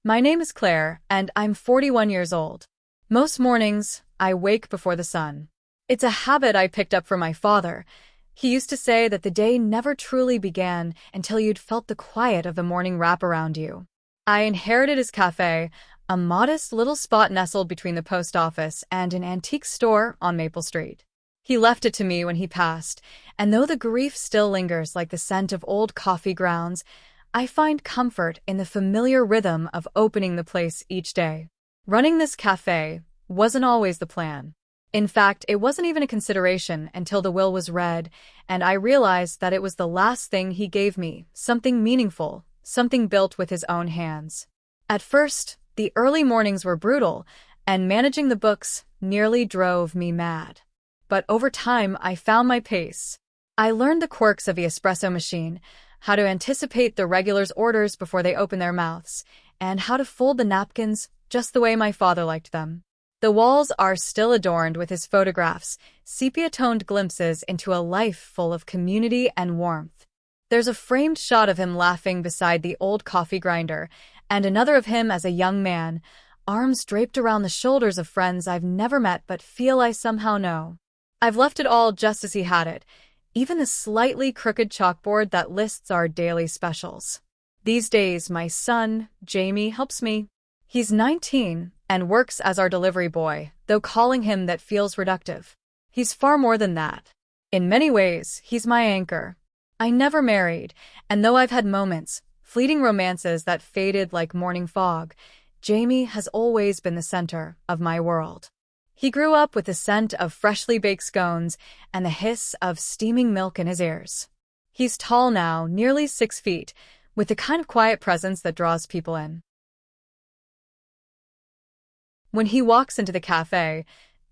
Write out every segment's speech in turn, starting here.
My name is Claire, and I'm 41 years old. Most mornings, I wake before the sun. It's a habit I picked up from my father. He used to say that the day never truly began until you'd felt the quiet of the morning wrap around you. I inherited his cafe, a modest little spot nestled between the post office and an antique store on Maple Street. He left it to me when he passed, and though the grief still lingers like the scent of old coffee grounds, I find comfort in the familiar rhythm of opening the place each day. Running this cafe wasn't always the plan. In fact, it wasn't even a consideration until the will was read, and I realized that it was the last thing he gave me, something meaningful, something built with his own hands. At first, the early mornings were brutal, and managing the books nearly drove me mad. But over time, I found my pace. I learned the quirks of the espresso machine, how to anticipate the regulars' orders before they open their mouths, and how to fold the napkins just the way my father liked them. The walls are still adorned with his photographs, sepia-toned glimpses into a life full of community and warmth. There's a framed shot of him laughing beside the old coffee grinder, and another of him as a young man, arms draped around the shoulders of friends I've never met but feel I somehow know. I've left it all just as he had it, even the slightly crooked chalkboard that lists our daily specials. These days, my son, Jamie, helps me. He's 19 and works as our delivery boy, though calling him that feels reductive. He's far more than that. In many ways, he's my anchor. I never married, and though I've had moments, fleeting romances that faded like morning fog, Jamie has always been the center of my world. He grew up with the scent of freshly baked scones and the hiss of steaming milk in his ears. He's tall now, nearly 6 feet, with the kind of quiet presence that draws people in. When he walks into the cafe,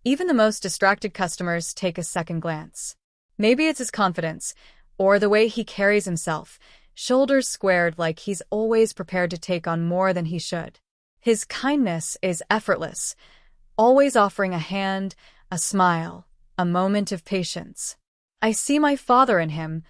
even the most distracted customers take a second glance. Maybe it's his confidence, or the way he carries himself, shoulders squared like he's always prepared to take on more than he should. His kindness is effortless, always offering a hand, a smile, a moment of patience. I see my father in him,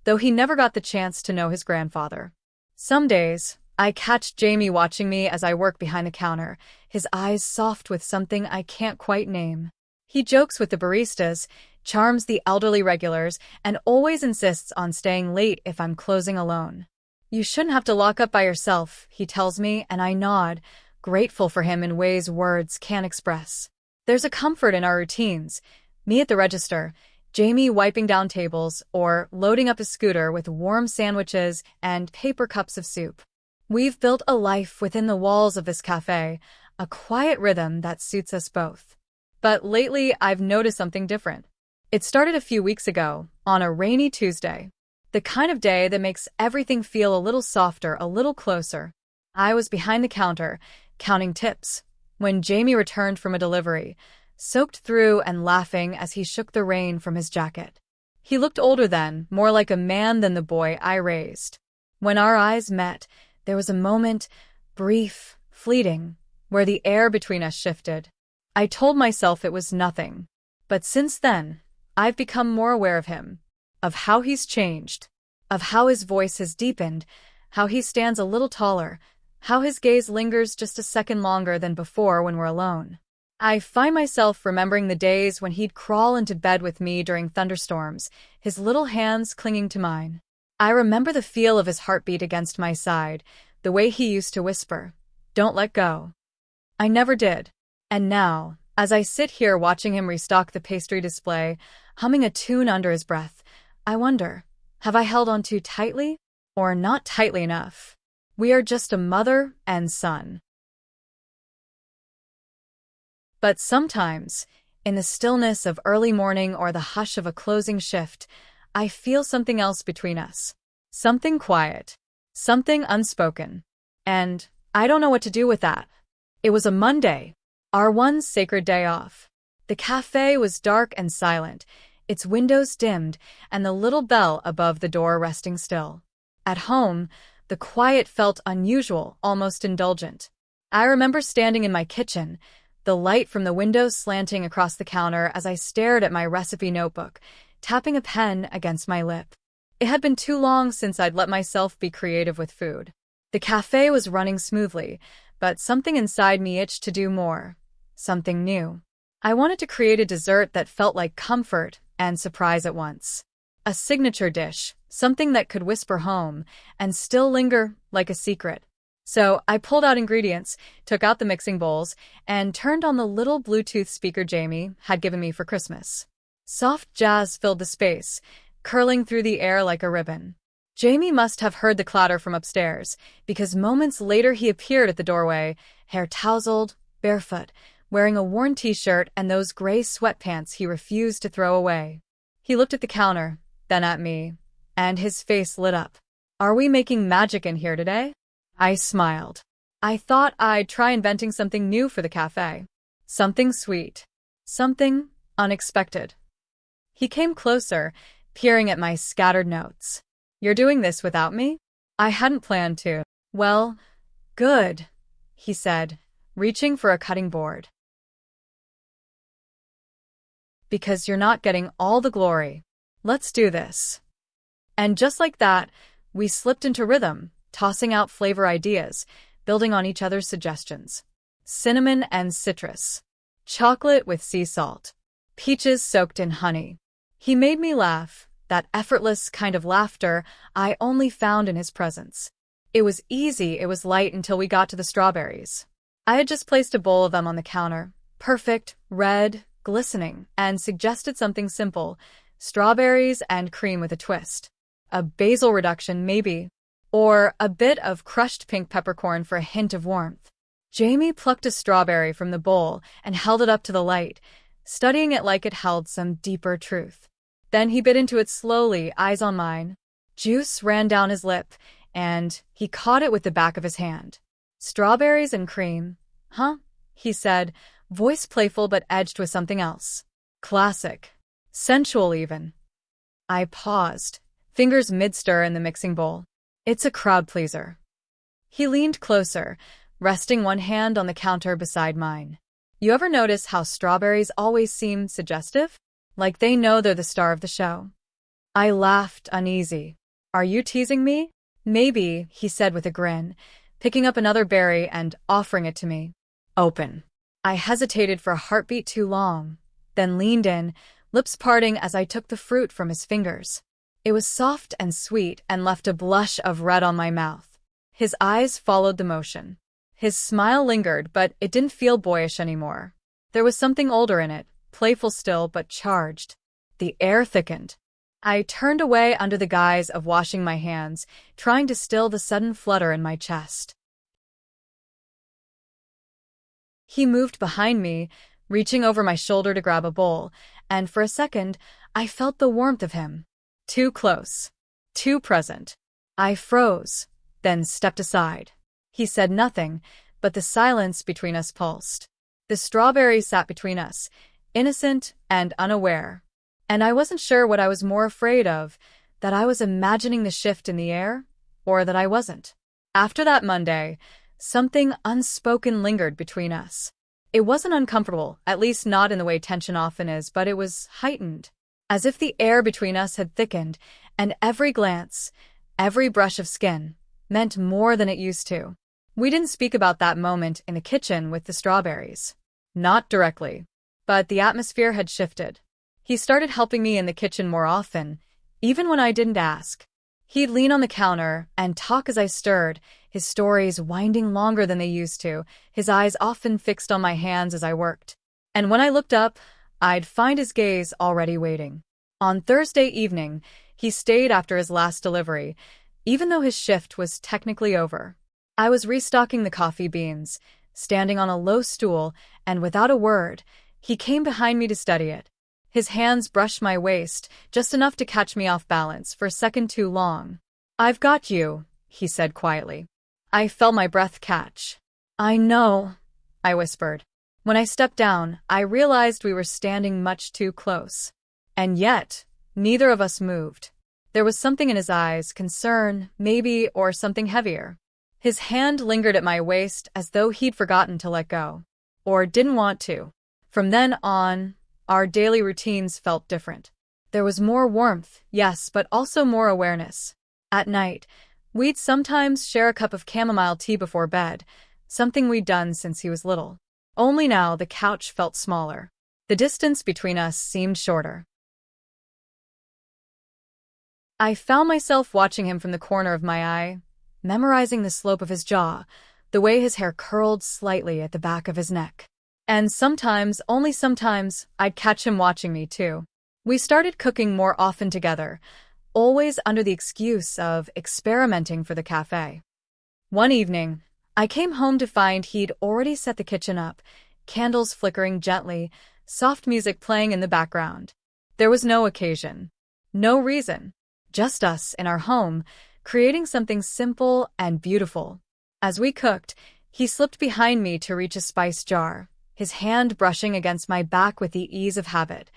though he never got the chance to know his grandfather. Some days, I catch Jamie watching me as I work behind the counter, his eyes soft with something I can't quite name. He jokes with the baristas, charms the elderly regulars, and always insists on staying late if I'm closing alone. "You shouldn't have to lock up by yourself," he tells me, and I nod, grateful for him in ways words can't express. There's a comfort in our routines, me at the register, Jamie wiping down tables, or loading up his scooter with warm sandwiches and paper cups of soup. We've built a life within the walls of this cafe, a quiet rhythm that suits us both. But lately, I've noticed something different. It started a few weeks ago, on a rainy Tuesday. The kind of day that makes everything feel a little softer, a little closer. I was behind the counter, counting tips, when Jamie returned from a delivery, soaked through and laughing as he shook the rain from his jacket. He looked older then, more like a man than the boy I raised. When our eyes met, there was a moment, brief, fleeting, where the air between us shifted. I told myself it was nothing. But since then, I've become more aware of him, of how he's changed, of how his voice has deepened, how he stands a little taller, how his gaze lingers just a second longer than before when we're alone. I find myself remembering the days when he'd crawl into bed with me during thunderstorms, his little hands clinging to mine. I remember the feel of his heartbeat against my side, the way he used to whisper, "Don't let go." I never did. And now, as I sit here watching him restock the pastry display, humming a tune under his breath, I wonder, have I held on too tightly? Or not tightly enough? We are just a mother and son. But sometimes, in the stillness of early morning or the hush of a closing shift, I feel something else between us. Something quiet. Something unspoken. And I don't know what to do with that. It was a Monday, our one sacred day off. The cafe was dark and silent, its windows dimmed, and the little bell above the door resting still. At home, the quiet felt unusual, almost indulgent. I remember standing in my kitchen, the light from the windows slanting across the counter as I stared at my recipe notebook, tapping a pen against my lip. It had been too long since I'd let myself be creative with food. The cafe was running smoothly, but something inside me itched to do more. Something new. I wanted to create a dessert that felt like comfort and surprise at once. A signature dish, something that could whisper home and still linger like a secret. So I pulled out ingredients, took out the mixing bowls, and turned on the little Bluetooth speaker Jamie had given me for Christmas. Soft jazz filled the space, curling through the air like a ribbon. Jamie must have heard the clatter from upstairs, because moments later he appeared at the doorway, hair tousled, barefoot, wearing a worn t-shirt and those gray sweatpants he refused to throw away. He looked at the counter, then at me, and his face lit up. "Are we making magic in here today?" I smiled. I thought I'd try inventing something new for the cafe. Something sweet. Something unexpected. He came closer, peering at my scattered notes. "You're doing this without me?" I hadn't planned to. "Well, good," he said, reaching for a cutting board. "Because you're not getting all the glory. Let's do this." And just like that, we slipped into rhythm, tossing out flavor ideas, building on each other's suggestions. Cinnamon and citrus. Chocolate with sea salt. Peaches soaked in honey. He made me laugh, that effortless kind of laughter I only found in his presence. It was easy, it was light until we got to the strawberries. I had just placed a bowl of them on the counter, perfect, red, glistening, and suggested something simple, strawberries and cream with a twist. A basil reduction, maybe. Or a bit of crushed pink peppercorn for a hint of warmth. Jamie plucked a strawberry from the bowl and held it up to the light, studying it like it held some deeper truth. Then he bit into it slowly, eyes on mine. Juice ran down his lip, and he caught it with the back of his hand. "Strawberries and cream, huh?" he said, voice playful but edged with something else. Classic. Sensual even. I paused, fingers mid-stir in the mixing bowl. It's a crowd pleaser. He leaned closer, resting one hand on the counter beside mine. "You ever notice how strawberries always seem suggestive? Like they know they're the star of the show?" I laughed, uneasy. "Are you teasing me?" "Maybe," he said with a grin, picking up another berry and offering it to me. "Open." I hesitated for a heartbeat too long, then leaned in, lips parting as I took the fruit from his fingers. It was soft and sweet and left a blush of red on my mouth. His eyes followed the motion. His smile lingered, but it didn't feel boyish anymore. There was something older in it, playful still but charged. The air thickened. I turned away under the guise of washing my hands, trying to still the sudden flutter in my chest. He moved behind me, reaching over my shoulder to grab a bowl, and for a second, I felt the warmth of him. Too close. Too present. I froze, then stepped aside. He said nothing, but the silence between us pulsed. The strawberry sat between us, innocent and unaware. And I wasn't sure what I was more afraid of, that I was imagining the shift in the air, or that I wasn't. After that Monday, something unspoken lingered between us. It wasn't uncomfortable, at least not in the way tension often is, but it was heightened. As if the air between us had thickened, and every glance, every brush of skin, meant more than it used to. We didn't speak about that moment in the kitchen with the strawberries. Not directly. But the atmosphere had shifted. He started helping me in the kitchen more often, even when I didn't ask. He'd lean on the counter and talk as I stirred, his stories winding longer than they used to, his eyes often fixed on my hands as I worked. And when I looked up, I'd find his gaze already waiting. On Thursday evening, he stayed after his last delivery, even though his shift was technically over. I was restocking the coffee beans, standing on a low stool, and without a word, he came behind me to study it. His hands brushed my waist, just enough to catch me off balance for a second too long. "I've got you," he said quietly. I felt my breath catch. "I know," I whispered. When I stepped down, I realized we were standing much too close. And yet, neither of us moved. There was something in his eyes, concern, maybe, or something heavier. His hand lingered at my waist as though he'd forgotten to let go. Or didn't want to. From then on, our daily routines felt different. There was more warmth, yes, but also more awareness. At night, we'd sometimes share a cup of chamomile tea before bed, something we'd done since he was little. Only now the couch felt smaller. The distance between us seemed shorter. I found myself watching him from the corner of my eye, memorizing the slope of his jaw, the way his hair curled slightly at the back of his neck. And sometimes, only sometimes, I'd catch him watching me too. We started cooking more often together, always under the excuse of experimenting for the cafe. One evening, I came home to find he'd already set the kitchen up, candles flickering gently, soft music playing in the background. There was no occasion, no reason, just us in our home, creating something simple and beautiful. As we cooked, he slipped behind me to reach a spice jar, his hand brushing against my back with the ease of habit,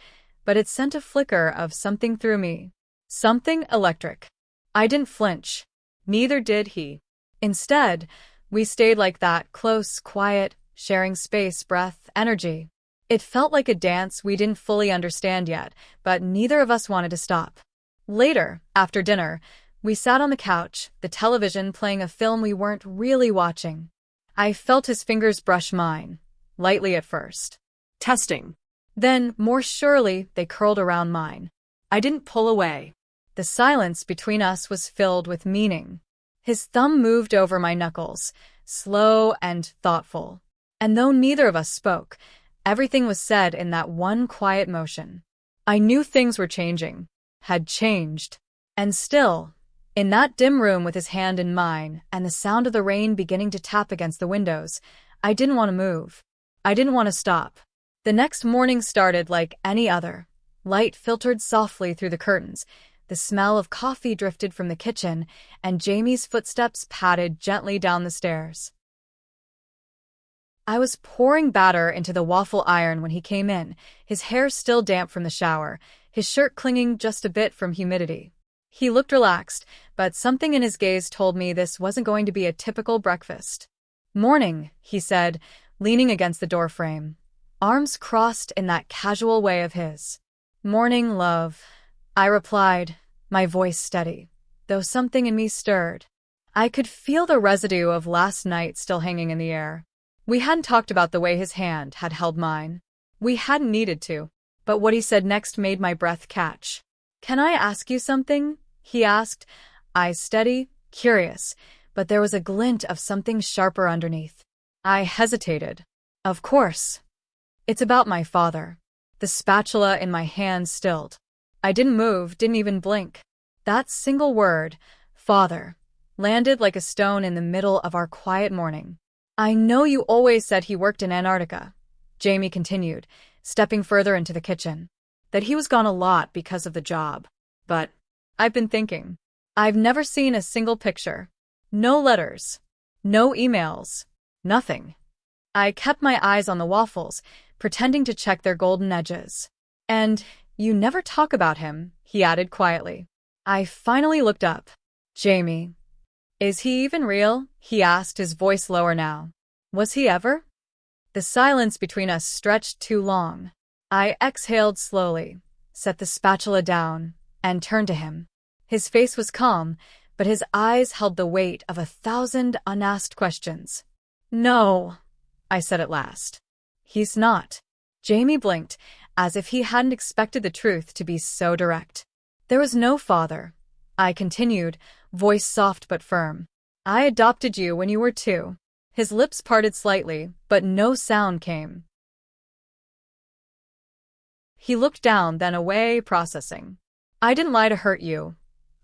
but it sent a flicker of something through me. Something electric. I didn't flinch. Neither did he. Instead, we stayed like that, close, quiet, sharing space, breath, energy. It felt like a dance we didn't fully understand yet, but neither of us wanted to stop. Later, after dinner, we sat on the couch, the television playing a film we weren't really watching. I felt his fingers brush mine, lightly at first. Testing. Then, more surely, they curled around mine. I didn't pull away. The silence between us was filled with meaning. His thumb moved over my knuckles, slow and thoughtful. And though neither of us spoke, everything was said in that one quiet motion. I knew things were changing, had changed. And still, in that dim room with his hand in mine and the sound of the rain beginning to tap against the windows, I didn't want to move. I didn't want to stop. The next morning started like any other. Light filtered softly through the curtains. The smell of coffee drifted from the kitchen, and Jamie's footsteps padded gently down the stairs. I was pouring batter into the waffle iron when he came in, his hair still damp from the shower, his shirt clinging just a bit from humidity. He looked relaxed, but something in his gaze told me this wasn't going to be a typical breakfast. "Morning," he said, leaning against the doorframe, arms crossed in that casual way of his. "Morning, love," I replied, my voice steady, though something in me stirred. I could feel the residue of last night still hanging in the air. We hadn't talked about the way his hand had held mine. We hadn't needed to, but what he said next made my breath catch. "Can I ask you something?" he asked, eyes steady, curious, but there was a glint of something sharper underneath. I hesitated. "Of course." "It's about my father." The spatula in my hand stilled. I didn't move, didn't even blink. That single word, father, landed like a stone in the middle of our quiet morning. "I know you always said he worked in Antarctica," Jamie continued, stepping further into the kitchen. "That he was gone a lot because of the job. But I've been thinking. I've never seen a single picture. No letters. No emails. Nothing." I kept my eyes on the waffles, pretending to check their golden edges. "And you never talk about him," he added quietly. I finally looked up. "Jamie, is he even real?" he asked, his voice lower now. "Was he ever?" The silence between us stretched too long. I exhaled slowly, set the spatula down, and turned to him. His face was calm, but his eyes held the weight of 1,000 unasked questions. "No," I said at last. "He's not." Jamie blinked, as if he hadn't expected the truth to be so direct. "There was no father," I continued, voice soft but firm. "I adopted you when you were 2. His lips parted slightly, but no sound came. He looked down, then away, processing. "I didn't lie to hurt you,"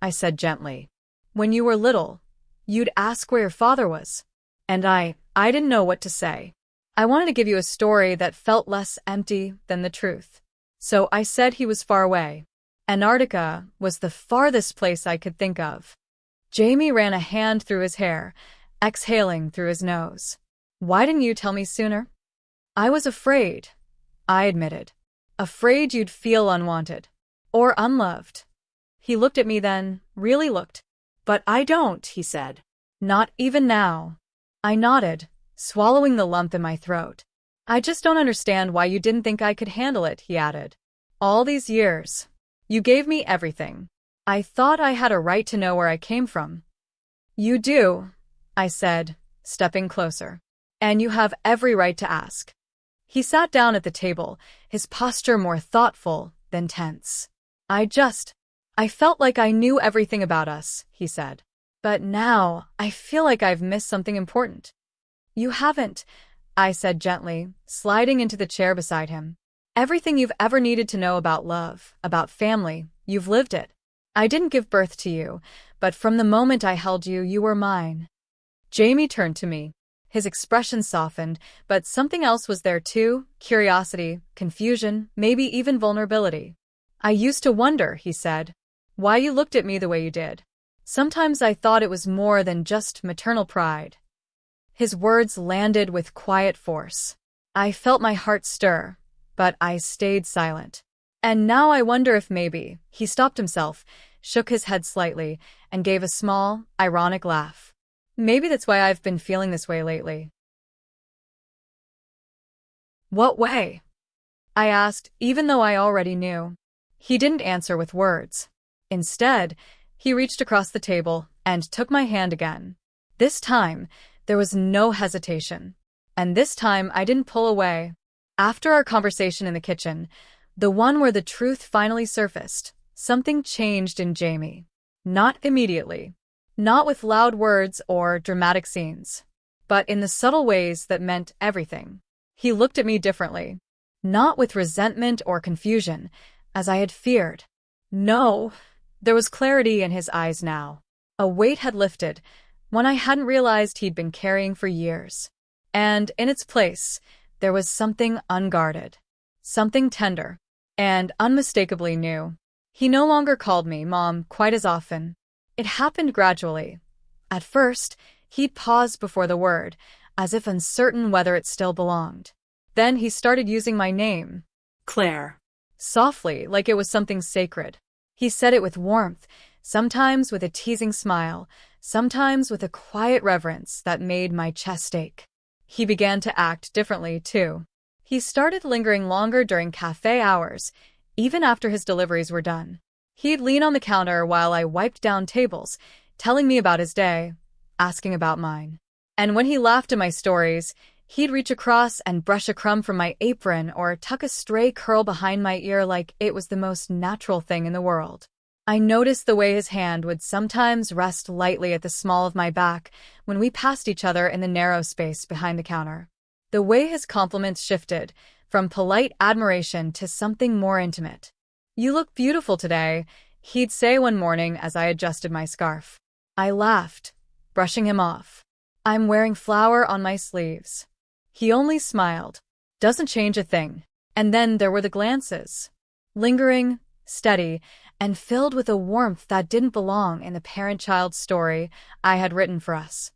I said gently. "When you were little, you'd ask where your father was. And I didn't know what to say. I wanted to give you a story that felt less empty than the truth. So I said he was far away. Antarctica was the farthest place I could think of." Jamie ran a hand through his hair, exhaling through his nose. "Why didn't you tell me sooner?" "I was afraid," I admitted. "Afraid you'd feel unwanted. Or unloved." He looked at me then, really looked. "But I don't," he said. "Not even now." I nodded, swallowing the lump in my throat. "I just don't understand why you didn't think I could handle it," he added. "All these years. You gave me everything. I thought I had a right to know where I came from." "You do," I said, stepping closer. And you have every right to ask. He sat down at the table, his posture more thoughtful than tense. I felt like I knew everything about us, he said. But now, I feel like I've missed something important. You haven't, I said gently, sliding into the chair beside him. Everything you've ever needed to know about love, about family, you've lived it. I didn't give birth to you, but from the moment I held you, you were mine. Jamie turned to me. His expression softened, but something else was there too, curiosity, confusion, maybe even vulnerability. I used to wonder, he said, why you looked at me the way you did. Sometimes I thought it was more than just maternal pride. His words landed with quiet force. I felt my heart stir, but I stayed silent. And now I wonder if maybe, he stopped himself, shook his head slightly, and gave a small, ironic laugh. Maybe that's why I've been feeling this way lately. What way? I asked, even though I already knew. He didn't answer with words. Instead, he reached across the table and took my hand again. This time, there was no hesitation. And this time, I didn't pull away. After our conversation in the kitchen, the one where the truth finally surfaced, something changed in Jamie. Not immediately. Not with loud words or dramatic scenes, but in the subtle ways that meant everything. He looked at me differently. Not with resentment or confusion, as I had feared. No, there was clarity in his eyes now. A weight had lifted, one I hadn't realized he'd been carrying for years. And in its place, there was something unguarded, something tender, and unmistakably new. He no longer called me Mom quite as often. It happened gradually. At first, he'd paused before the word, as if uncertain whether it still belonged. Then he started using my name, Claire, softly, like it was something sacred. He said it with warmth, sometimes with a teasing smile, sometimes with a quiet reverence that made my chest ache. He began to act differently, too. He started lingering longer during cafe hours, even after his deliveries were done. He'd lean on the counter while I wiped down tables, telling me about his day, asking about mine. And when he laughed at my stories, he'd reach across and brush a crumb from my apron or tuck a stray curl behind my ear like it was the most natural thing in the world. I noticed the way his hand would sometimes rest lightly at the small of my back when we passed each other in the narrow space behind the counter. The way his compliments shifted, from polite admiration to something more intimate. You look beautiful today, he'd say one morning as I adjusted my scarf. I laughed, brushing him off. I'm wearing flour on my sleeves. He only smiled. Doesn't change a thing. And then there were the glances. Lingering, steady, and filled with a warmth that didn't belong in the parent-child story I had written for us.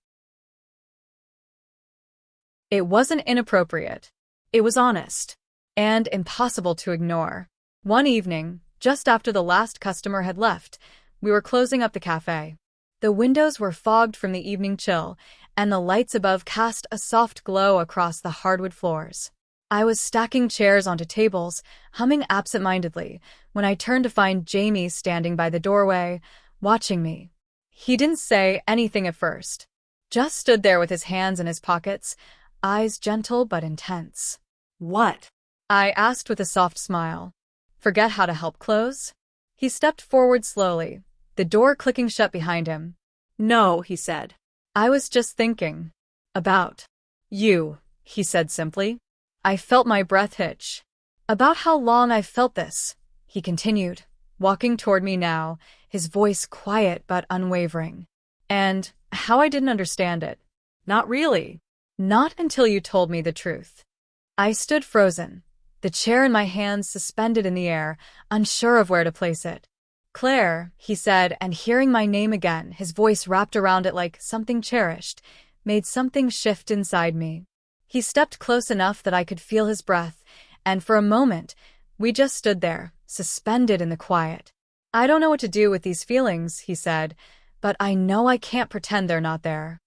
It wasn't inappropriate. It was honest. And impossible to ignore. One evening, just after the last customer had left, we were closing up the cafe. The windows were fogged from the evening chill, and the lights above cast a soft glow across the hardwood floors. I was stacking chairs onto tables, humming absent-mindedly, when I turned to find Jamie standing by the doorway, watching me. He didn't say anything at first. Just stood there with his hands in his pockets, eyes gentle but intense. What? I asked with a soft smile. Forget how to help close? He stepped forward slowly, the door clicking shut behind him. No, he said. I was just thinking. About you, he said simply. I felt my breath hitch. About how long I've felt this, he continued, walking toward me now, his voice quiet but unwavering. And how I didn't understand it. Not really. Not until you told me the truth. I stood frozen, the chair in my hands suspended in the air, unsure of where to place it. Claire, he said, and hearing my name again, his voice wrapped around it like something cherished, made something shift inside me. He stepped close enough that I could feel his breath, and for a moment, we just stood there, suspended in the quiet. I don't know what to do with these feelings, he said, but I know I can't pretend they're not there.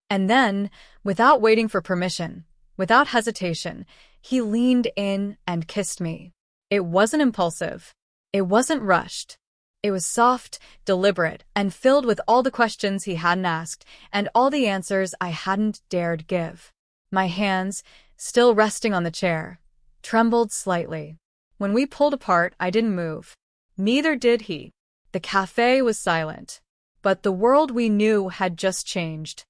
And then, without waiting for permission, without hesitation, he leaned in and kissed me. It wasn't impulsive. It wasn't rushed. It was soft, deliberate, and filled with all the questions he hadn't asked and all the answers I hadn't dared give. My hands, still resting on the chair, trembled slightly. When we pulled apart, I didn't move. Neither did he. The cafe was silent. But the world we knew had just changed.